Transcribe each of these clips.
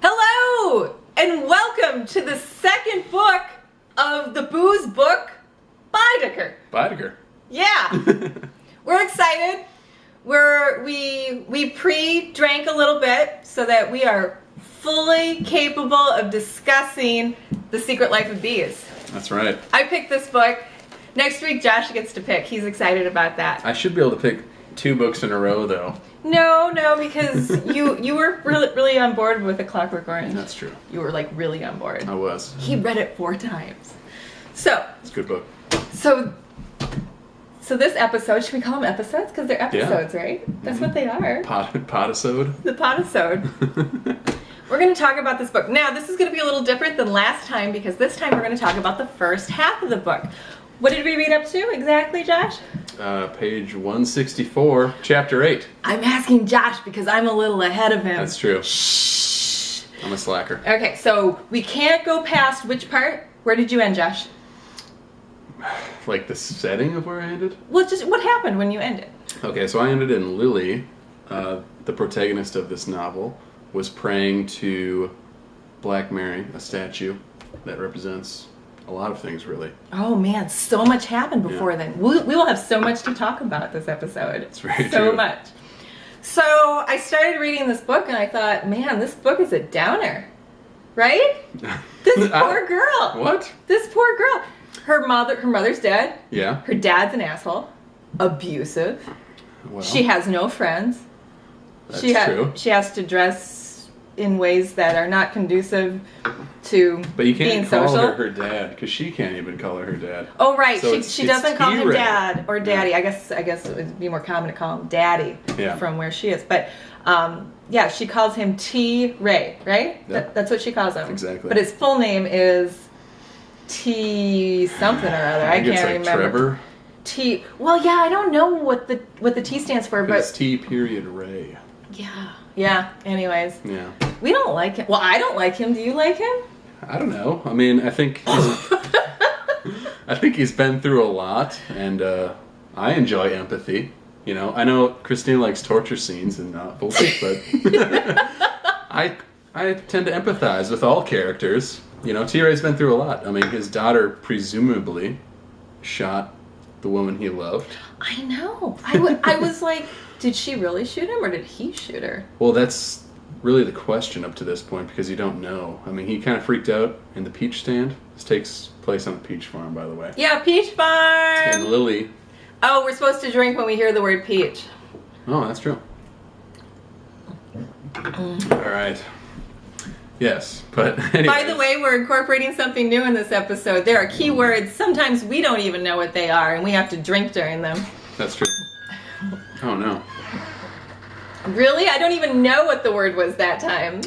Hello, and welcome to the second book of the booze book, Baedeker. Baedeker. Yeah, we're excited. We pre-drank a little bit so that we are fully capable of discussing The Secret Life of Bees. That's right. I picked this book. Next week, Josh gets to pick. He's excited about that. I should be able to pick 2 books in a row, though. No, because you were really on board with A Clockwork Orange. That's true. You were like really on board. I was. He read it 4 times. So It's a good book. So this episode, should we call them episodes? Because they're episodes, right? That's what they are. Podisode. The podisode. We're going to talk about this book. Now, this is going to be a little different than last time because this time we're going to talk about the first half of the book. What did we read up to exactly, Josh? Page 164, chapter 8. I'm asking Josh because I'm a little ahead of him. That's true. Shh. I'm a slacker. Okay, so we can't go past which part? Where did you end, Josh? Like the setting of where I ended? Well, just what happened when you ended? Okay, so I ended in Lily, the protagonist of this novel, was praying to Black Mary, a statue that represents a lot of things, really. Oh man, so much happened before then. We will have so much to talk about this episode. It's very so true. much. So I started reading this book and I thought, man, this book is a downer, right? This poor girl. What? This poor girl. Her mother's dead. Yeah. Her dad's an asshole. Abusive. Well, She has no friends. that's True. true. She has to dress in ways that are not conducive to But you being can't call social. her dad, because she can't even call her dad. Oh right, So she it's doesn't call him T-Ray. dad or daddy. Yeah. I guess it would be more common to call him daddy Yeah. from where she is. But yeah, she calls him T-Ray, right? Yep. That's what she calls him. Exactly. But his full name is T something or other. I think it's can't like remember. Trevor. T. Well, yeah, I don't know what the T stands for, It's but T period Ray. yeah. Anyways, Yeah. we don't like him. Well, I don't like him. Do you like him? I don't know. I mean, I think he's been through a lot, and I enjoy empathy. You know, I know Christine likes torture scenes in novels, but I tend to empathize with all characters. You know, T-Ray's been through a lot. I mean, his daughter presumably shot the woman he loved. I know. I was like, did she really shoot him or did he shoot her? Well, that's really the question up to this point, because you don't know. I mean, he kind of freaked out in the peach stand. This takes place on a peach farm, by the way. Yeah, peach farm. And Lily. Oh, we're supposed to drink when we hear the word peach. Oh, that's true. All right. Yes, but anyways. By the way, we're incorporating something new in this episode. There are key words. Sometimes we don't even know what they are, and we have to drink during them. That's true. Oh, no. Really? I don't even know what the word was that time. I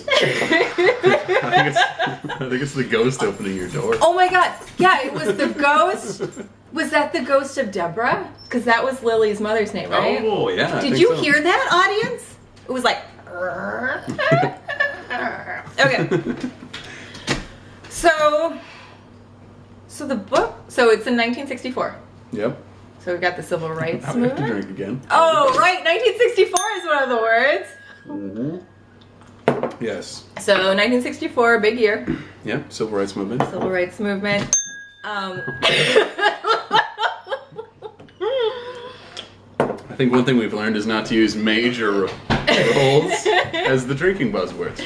think it's the ghost opening your door. Oh my god. Yeah, it was the ghost. Was that the ghost of Deborah? Because that was Lily's mother's name, right? Oh, yeah. I Did think you so. hear that, audience? It was like... Okay. So the book... So it's in 1964. Yep. So we got the Civil Rights I would have to Movement. drink again. Oh, right. 1964 is one of the words. Mm-hmm. Yes. So 1964, big year. Yep. Civil rights movement. Civil Rights Movement. I think one thing we've learned is not to use major roles as the drinking buzzwords.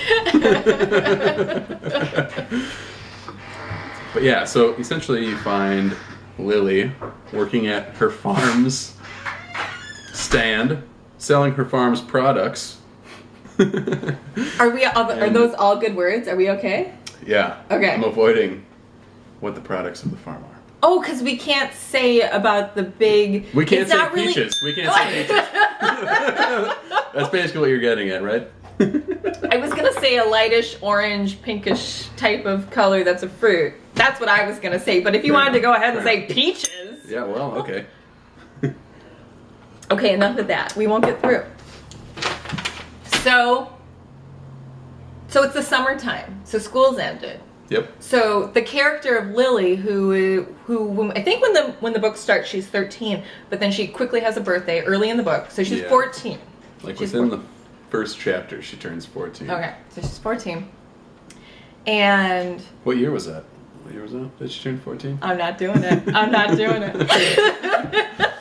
But yeah, so essentially you find Lily working at her farm's stand, selling her farm's products. Are those all good words? Are we okay? Yeah. Okay. I'm avoiding what the products of the farm are. Oh, because we can't say about the big... We can't it's say not really... peaches. We can't say peaches. That's basically what you're getting at, right? I was going to say a lightish orange, pinkish type of color that's a fruit. That's what I was going to say. But if you wanted to go ahead and say peaches... Yeah, well, okay. Okay, enough of that. We won't get through. So it's the summertime. So school's ended. Yep. So the character of Lily, who I think when the book starts, she's 13, but then she quickly has a birthday early in the book, so she's 14. Like within the first chapter, she turns 14. Okay, so she's 14. And what year was that? What year was that? Did she turn 14? I'm not doing it. I'm not doing it.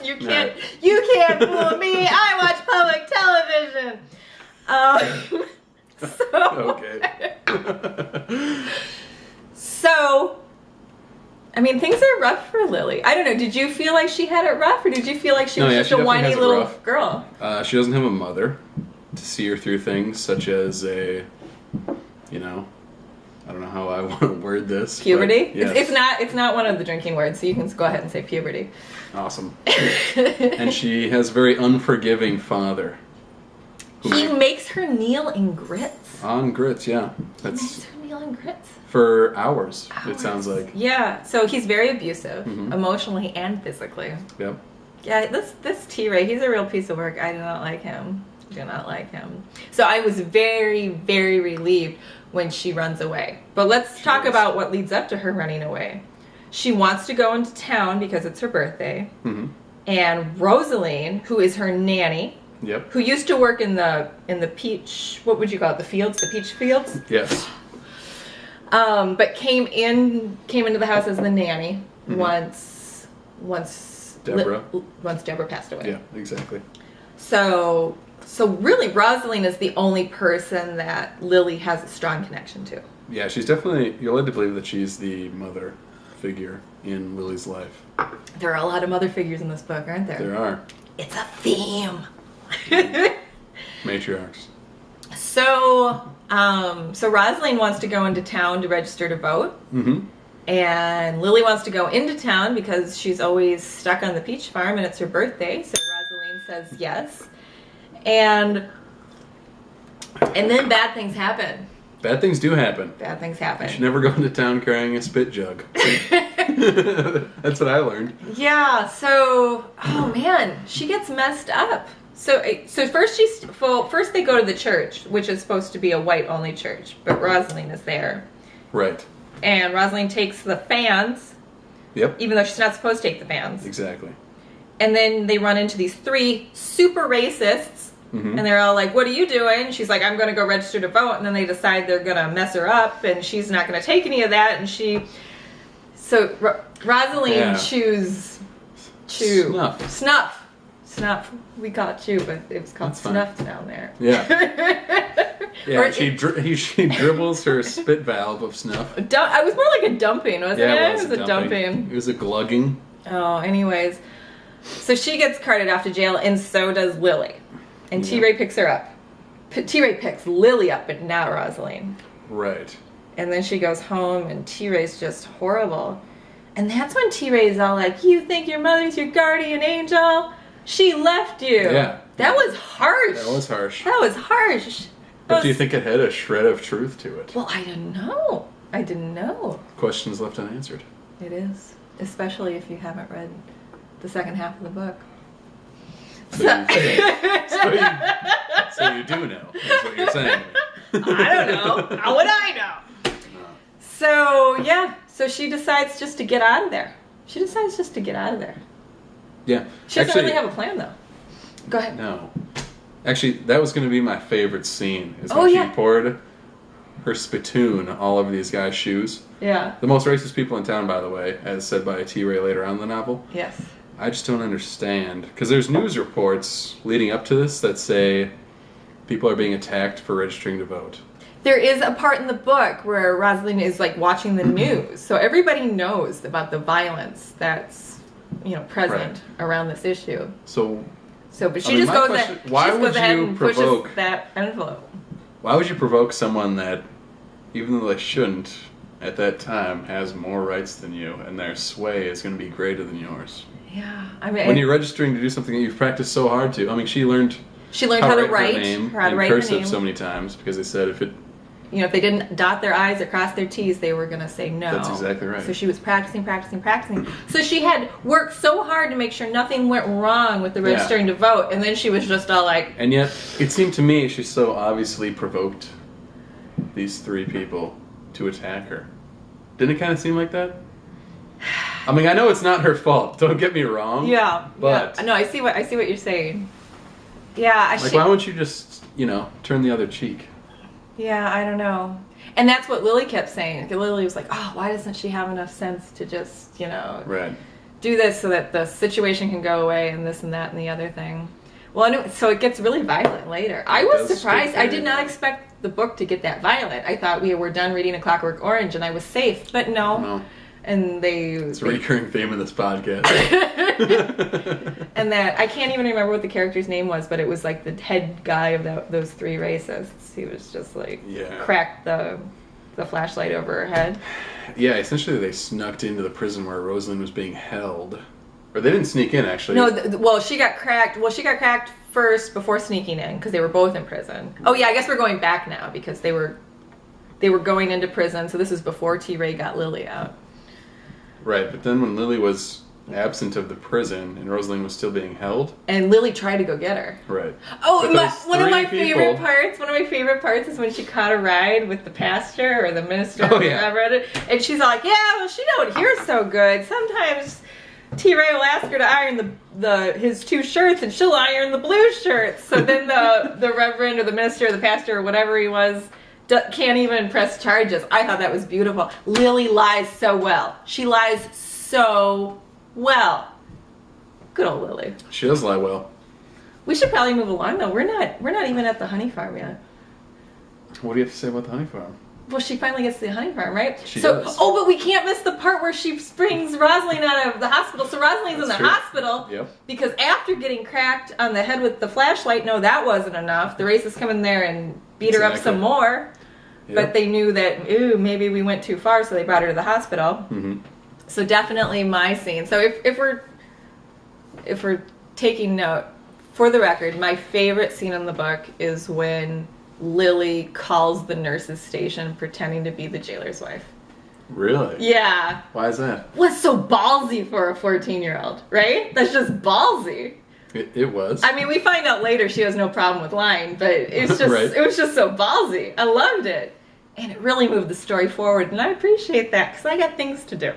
You can't fool me. I watch public television. Okay. So, I mean, things are rough for Lily. I don't know. Did you feel like she had it rough, or did you feel like she was just a whiny little girl? She doesn't have a mother to see her through things, such as I don't know how I want to word this. Puberty? Yes. It's not one of the drinking words, so you can go ahead and say puberty. Awesome. And she has a very unforgiving father. He makes her kneel in grits. On grits, yeah. He makes her kneel in grits. For hours, it sounds like. Yeah, so he's very abusive, emotionally and physically. Yep. Yeah, this T-Ray, he's a real piece of work. I do not like him. Do not like him. So I was very, very relieved when she runs away. But let's talk about what leads up to her running away. She wants to go into town because it's her birthday. Mm-hmm. And Rosaline, who is her nanny, who used to work in the peach, what would you call it, the fields, the peach fields? Yes. But came into the house as the nanny once Deborah passed away. Yeah, exactly. So really, Rosaline is the only person that Lily has a strong connection to. Yeah, she's definitely, you're led to believe that she's the mother figure in Lily's life. There are a lot of mother figures in this book, aren't there? There are. It's a theme. Matriarchs. So Rosaline wants to go into town to register to vote. Mm-hmm. And Lily wants to go into town because she's always stuck on the peach farm and it's her birthday. So Rosaline says yes. And then bad things happen. Bad things do happen. Bad things happen. You should never go into town carrying a spit jug. That's what I learned. Yeah, so, oh man, she gets messed up. So first they go to the church, which is supposed to be a white-only church, but Rosaline is there. Right. And Rosaline takes the fans. Yep. Even though she's not supposed to take the fans. Exactly. And then they run into these 3 super racists. Mm-hmm. And they're all like, what are you doing? She's like, I'm going to go register to vote. And then they decide they're going to mess her up. And she's not going to take any of that. And Rosaline chews. Snuff. We call it chew, but it was called snuff down there. Yeah. Yeah, she dribbles her spit valve of snuff. It was more like a dumping, wasn't it? It was a dumping. It was a glugging. Oh, anyways. So she gets carted off to jail, and so does Lily. And T-Ray picks her up. T-Ray picks Lily up, but not Rosaline. Right. And then she goes home, and T-Ray's just horrible. And that's when T-Ray's all like, you think your mother's your guardian angel? She left you. Yeah. That was harsh. That was harsh. But do you think it had a shred of truth to it? Well, I didn't know. Questions left unanswered. It is. Especially if you haven't read the second half of the book. So you do know, is what you're saying. I don't know. How would I know? So she decides just to get out of there. Yeah. She doesn't really have a plan, though. Go ahead. No. Actually, that was going to be my favorite scene, is when she poured her spittoon all over these guys' shoes. Yeah. The most racist people in town, by the way, as said by T-Ray later on in the novel. Yes. I just don't understand. Because there's news reports leading up to this that say people are being attacked for registering to vote. There is a part in the book where Rosaline is like watching the news. So everybody knows about the violence that's, present around this issue. But she just goes ahead and pushes that envelope. Why would you provoke someone that, even though they shouldn't, at that time, has more rights than you, and their sway is going to be greater than yours? Yeah, I mean, when you're registering to do something that you've practiced so hard to. I mean, she learned how to write her name how to in write cursive her name so many times because they said if they didn't dot their I's or cross their T's, they were going to say no. That's exactly right. So she was practicing. So she had worked so hard to make sure nothing went wrong with the registering to vote, and then she was just all like... And yet, it seemed to me she so obviously provoked these 3 people to attack her. Didn't it kind of seem like that? I mean, I know it's not her fault. Don't get me wrong. Yeah. But yeah. No, I see what you're saying. Yeah. Like, why wouldn't you just, turn the other cheek? Yeah, I don't know. And that's what Lily kept saying. Lily was like, "Oh, why doesn't she have enough sense to just, Right. do this so that the situation can go away and this and that and the other thing." Well, so it gets really violent later. I was surprised. I did not expect the book to get that violent. I thought we were done reading A Clockwork Orange and I was safe, but no. No. And It's a recurring theme in this podcast. And that I can't even remember what the character's name was, but it was like the head guy of those three racists. He was just like cracked the flashlight over her head. Yeah, essentially they snuck into the prison where Rosalind was being held. Or they didn't sneak in, actually. No, she got cracked. Well, she got cracked first before sneaking in because they were both in prison. Oh yeah, I guess we're going back now because they were going into prison. So this is before T. Ray got Lily out. Right, but then when Lily was absent of the prison and Rosalind was still being held, and Lily tried to go get her. Right. Oh, one of my favorite parts is when she caught a ride with the pastor or the minister or whatever, and she's all like, "Yeah, well, she don't hear so good. Sometimes T. Ray will ask her to iron his two shirts, and she'll iron the blue shirts." So then the reverend or the minister or the pastor or whatever he was can't even press charges. I thought that was beautiful. Lily lies so well. She lies so well. Good old Lily. She does lie well. We should probably move along though. We're not even at the honey farm yet. What do you have to say about the honey farm? Well, she finally gets to the honey farm, right? She does. Oh, but we can't miss the part where she brings Rosalind out of the hospital. So Rosalind's in the hospital because after getting cracked on the head with the flashlight, no, that wasn't enough. The racists come in there and beat her up some more. Yep. But they knew that, maybe we went too far, so they brought her to the hospital. Mm-hmm. So definitely my scene. So if we're taking note, for the record, my favorite scene in the book is when Lily calls the nurse's station pretending to be the jailer's wife. Really? Yeah. Why is that? Well, it's so ballsy for a 14-year-old, right? That's just ballsy. It was. I mean, we find out later she has no problem with lying, but it's just it was just so ballsy. I loved it. And it really moved the story forward, and I appreciate that because I got things to do.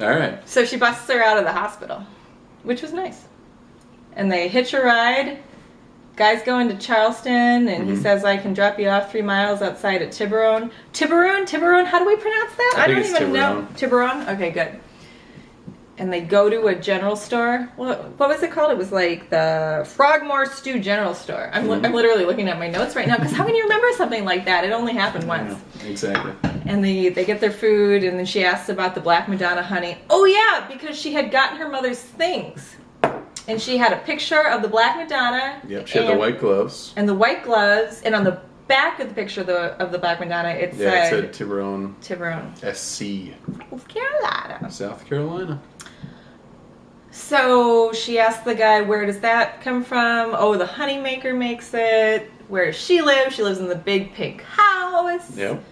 All right. So she busts her out of the hospital, which was nice. And they hitch a ride. Guy's going to Charleston, and he says, "I can drop you off 3 miles outside of Tiburon." Tiburon? How do we pronounce that? I don't even know. Tiburon? Okay, good. And they go to a general store. What was it called? It was like the Frogmore Stew General Store. I'm literally looking at my notes right now because how can you remember something like that? It only happened once. Exactly. And they get their food, and then she asks about the Black Madonna honey. Oh yeah, because she had gotten her mother's things. And she had a picture of the Black Madonna. Yep, she had the white gloves. And the white gloves, and on the back of the picture of the Black Madonna, it said Tiburon. SC. South Carolina. So she asked the guy, "Where does that come from?" "Oh, the honey maker makes it." "Where does she live?" "She lives in the big pink house." Yep.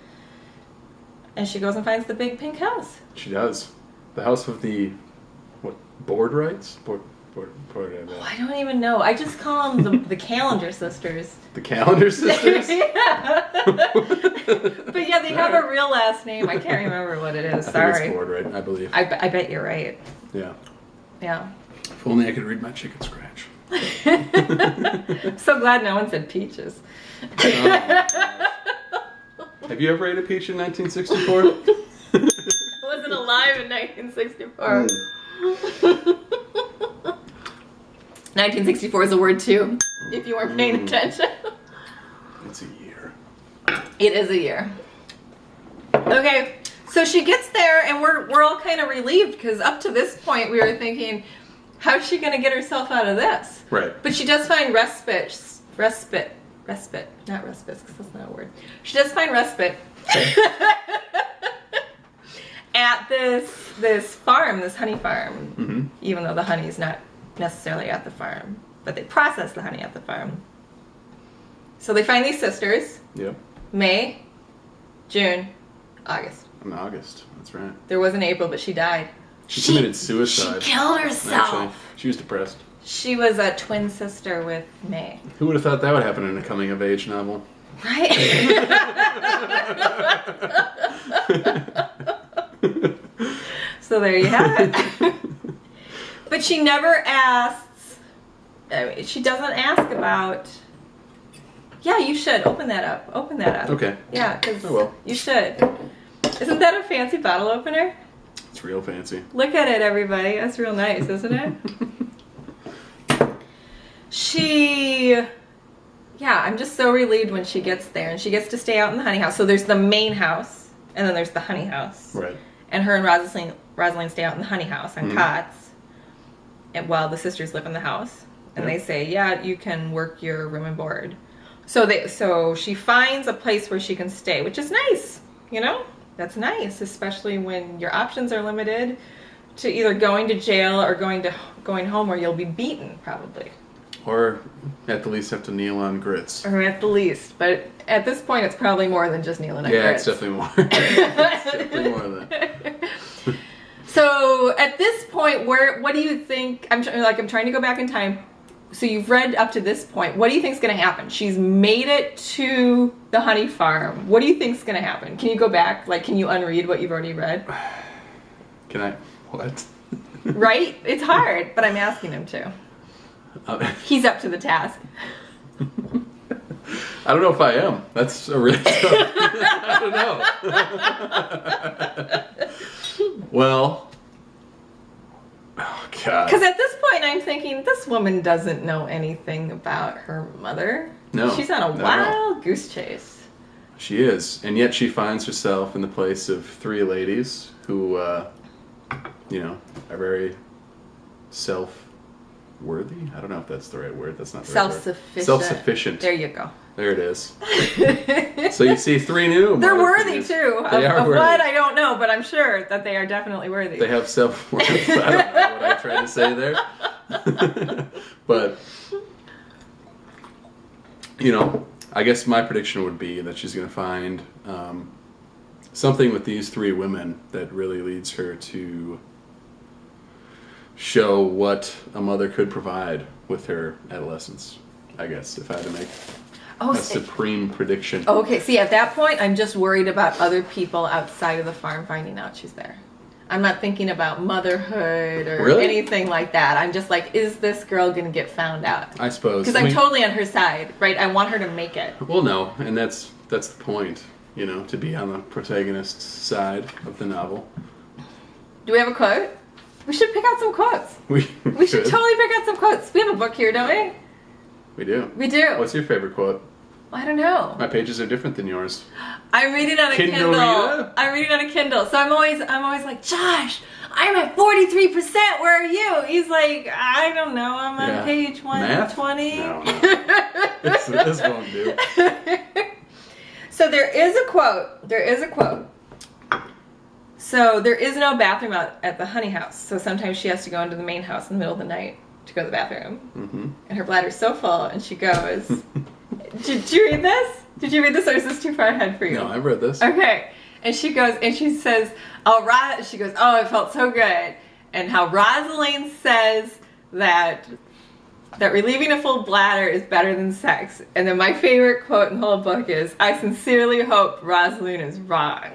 And she goes and finds the big pink house. She does. The house of the board rights? I don't even know. I just call them the Calendar Sisters. The Calendar Sisters? Yeah. But yeah, they have a real last name. I can't remember what it is. Sorry. I think it's board right, I believe. I bet you're right. Yeah. Yeah. If only I could read my chicken scratch. I'm so glad no one said peaches. Have you ever ate a peach in 1964? I wasn't alive in 1964. 1964 is a word too, if you weren't paying attention. It's a year. It is a year. Okay, so she gets there, and we're all kind of relieved because up to this point we were thinking, how's she going to get herself out of this? Right. But she does find respite, not respite, because that's not a word. She does find respite at this farm, this honey farm, even though the honey's not necessarily at the farm, but they process the honey at the farm. So they find these sisters. Yep. May, June, August. In August, that's right. There was an April, but she died. She committed suicide. She killed herself. Actually, she was depressed. She was a twin sister with May. Who would have thought that would happen in a coming-of-age novel? Right? So there you have it. But she never asks, I mean, she doesn't ask about, yeah, you should. Open that up. Open that up. Okay. Yeah, because I will. you should. Isn't that a fancy bottle opener? It's real fancy. Look at it, everybody. That's real nice, isn't it? I'm just so relieved when she gets there, and she gets to stay out in the honey house. So there's the main house, and then there's the honey house. Right. And her and Rosalind stay out in the honey house on cots, and while the sisters live in the house. And they say, yeah, you can work your room and board. So she finds a place where she can stay, which is nice, you know? That's nice, especially when your options are limited to either going to jail or going home where you'll be beaten, probably. Or at the least have to kneel on grits. Or at the least. But at this point, it's probably more than just kneeling on grits. Yeah, it's definitely more. It's definitely more than that. So at this point, what do you think? I'm trying to go back in time. So you've read up to this point. What do you think's going to happen? She's made it to the honey farm. What do you think's going to happen? Can you go back? Like, can you unread what you've already read? Can I? What? Right? It's hard, but I'm asking him to. He's up to the task. I don't know if I am. That's a really tough. I don't know. Well, oh God. Because at this point, I'm thinking this woman doesn't know anything about her mother. No, she's on a wild goose chase. She is, and yet she finds herself in the place of three ladies who, are very self-worthy. I don't know if that's the right word. That's not the right word. Self-sufficient. Self-sufficient. There you go. There it is. So you see three new. They're worthy too. They are of worthy. What I don't know, but I'm sure that they are definitely worthy. They have self-worth. I don't know what I tried to say there. But, I guess my prediction would be that she's going to find something with these three women that really leads her to show what a mother could provide with her adolescence, I guess, if I had to make a supreme prediction. Oh, okay, see, at that point, I'm just worried about other people outside of the farm finding out she's there. I'm not thinking about motherhood or anything like that. I'm just like, is this girl going to get found out? I suppose. Because I'm totally on her side, right? I want her to make it. Well, no, and that's the point, to be on the protagonist's side of the novel. Do we have a quote? We should pick out some quotes. We should totally pick out some quotes. We have a book here, don't we? We do. We do. What's your favorite quote? Well, I don't know. My pages are different than yours. I'm reading on a Kindle. I'm reading on a Kindle. So I'm always like, Josh, I'm at 43%. Where are you? He's like, I don't know. I'm on page 120. No. This won't do. So there is a quote. So there is no bathroom out at the honey house. So sometimes she has to go into the main house in the middle of the night to go to the bathroom. Mm-hmm. And her bladder's so full, and she goes... Did you read this? Did you read this, or is this too far ahead for you? No, I've read this. Okay. And she goes, and she says, she goes, oh, it felt so good. And how Rosalind says that relieving a full bladder is better than sex. And then my favorite quote in the whole book is, I sincerely hope Rosalind is wrong.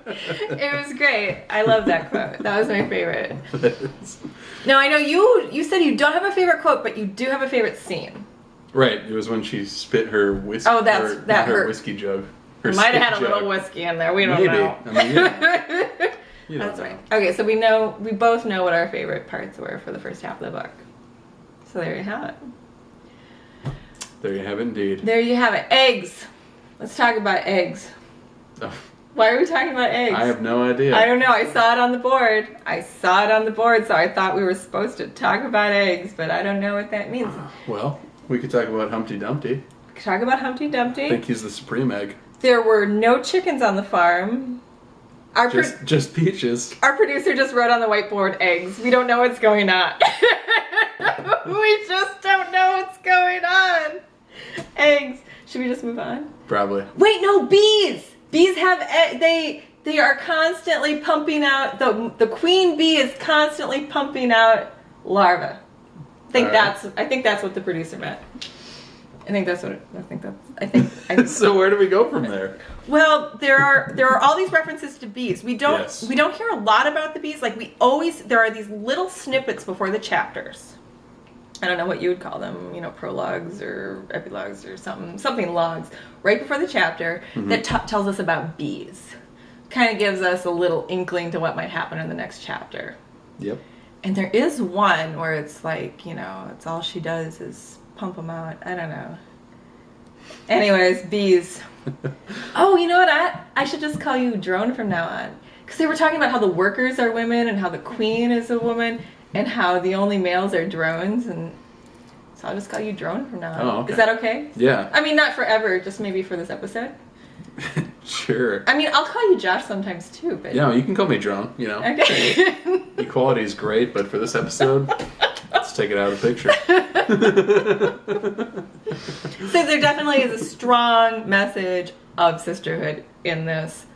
It was great. I love that quote. That was my favorite. Now, I know you said you don't have a favorite quote, but you do have a favorite scene. Right. It was when she spit her whiskey. Oh, that her whiskey jug. Her might have had a little whiskey in there. We don't know. I mean, That's right. Okay, so we both know what our favorite parts were for the first half of the book. So there you have it. There you have it, indeed. There you have it. Eggs. Let's talk about eggs. Oh. Why are we talking about eggs? I have no idea. I don't know. I saw it on the board. So I thought we were supposed to talk about eggs, but I don't know what that means. Well, we could talk about Humpty Dumpty. We could talk about Humpty Dumpty. I think he's the supreme egg. There were no chickens on the farm. Just peaches. Our producer just wrote on the whiteboard eggs. We don't know what's going on. We just don't know what's going on. Eggs. Should we just move on? Probably. Wait, no, bees. Bees have they are constantly pumping out the queen bee is constantly pumping out larvae. I think that's what the producer meant. I think that's what I think. So where do we go from there? Well, there are all these references to bees. We don't hear a lot about the bees. Like there are these little snippets before the chapters. I don't know what you would call them, prologues or epilogues or something logs right before the chapter that tells us about bees. Kind of gives us a little inkling to what might happen in the next chapter. Yep. And there is one where it's like, it's all she does is pump them out. I don't know. Anyways, bees. Oh, you know what? I should just call you Drone from now on. Because they were talking about how the workers are women and how the queen is a woman and how the only males are drones. And so I'll just call you Drone from now on. Oh, okay. Is that okay? Yeah. I mean, not forever, just maybe for this episode. Sure. I mean, I'll call you Josh sometimes too. But... Yeah, you can call me Drone, Okay. Equality is great, but for this episode, let's take it out of the picture. So there definitely is a strong message of sisterhood in this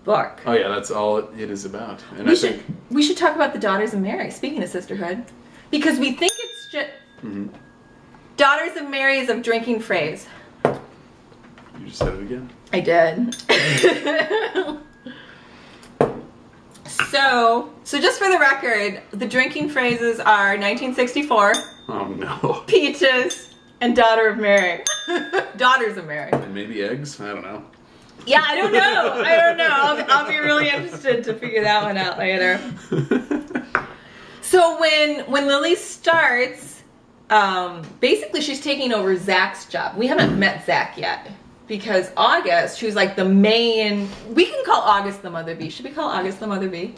book. Oh yeah, that's all it is about. And we should talk about the Daughters of Mary, speaking of sisterhood. Because we think it's just... Daughters of Mary is a drinking phrase. You just said it again. I did. So just for the record, the drinking phrases are 1964. Oh no. Peaches and Daughter of Mary. Daughters of Mary. And maybe eggs? I don't know. Yeah, I don't know. I'll be really interested to figure that one out later. So when Lily starts, basically she's taking over Zach's job. We haven't met Zach yet. Because August, who's like the main... We can call August the mother bee. Should we call August the mother bee?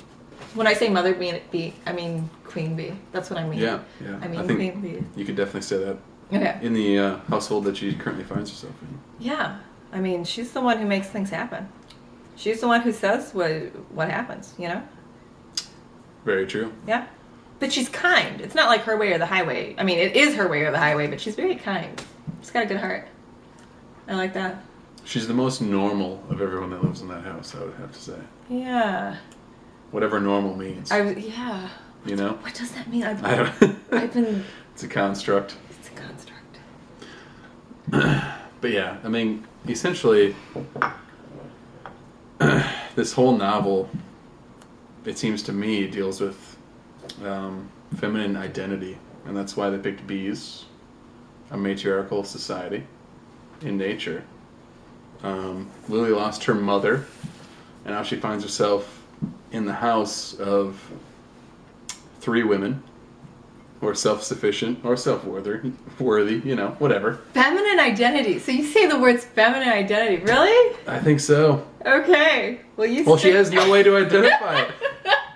When I say mother bee, I mean queen bee. That's what I mean. Yeah. I mean think queen bee. You could definitely say that. Okay. In the household that she currently finds herself in. Yeah. I mean, she's the one who makes things happen. She's the one who says what happens, Very true. Yeah. But she's kind. It's not like her way or the highway. I mean, it is her way or the highway, but she's very kind. She's got a good heart. I like that. She's the most normal of everyone that lives in that house, I would have to say. Yeah. Whatever normal means. Yeah. What does that mean? I don't... I've been... It's a construct. It's a construct. But yeah, I mean, essentially, this whole novel, it seems to me, deals with feminine identity. And that's why they picked bees, a matriarchal society in nature. Lily lost her mother, and now she finds herself in the house of 3 women who are self-sufficient or self-worthy, whatever. Feminine identity. So you say the words feminine identity. Really? I think so. Okay. Well, she has no way to identify it.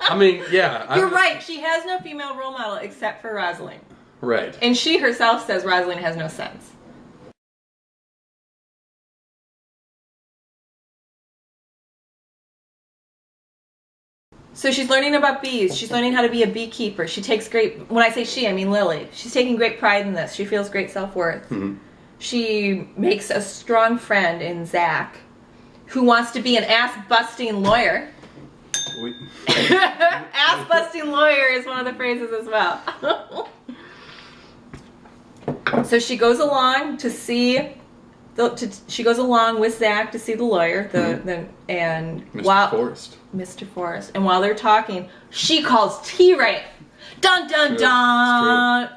I mean, yeah. You're right. She has no female role model except for Rosalind. Right. And she herself says Rosalind has no sense. So she's learning about bees. She's learning how to be a beekeeper. She takes when I say she, I mean Lily. She's taking great pride in this. She feels great self-worth. Mm-hmm. She makes a strong friend in Zach, who wants to be an ass-busting lawyer. Ass-busting lawyer is one of the phrases as well. So she goes along to see... she goes along with Zach to see the lawyer, and Mr. Forrest. And while they're talking, she calls T-Ray. Dun dun dun.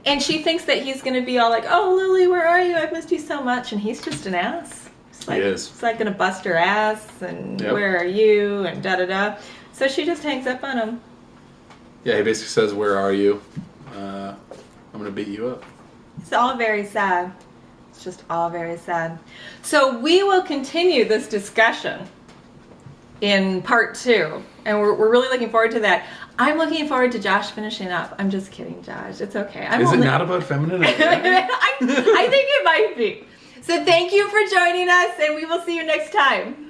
And she thinks that he's gonna be all like, "Oh, Lily, where are you? I've missed you so much." And he's just an ass. He is. He's like gonna bust her ass, and where are you? And da da da. So she just hangs up on him. Yeah, he basically says, "Where are you? I'm gonna beat you up." It's all very sad. It's just all very sad. So we will continue this discussion in part 2. And we're really looking forward to that. I'm looking forward to Josh finishing up. I'm just kidding, Josh. It's okay. Is it not about feminine identity? I think it might be. So thank you for joining us, and we will see you next time.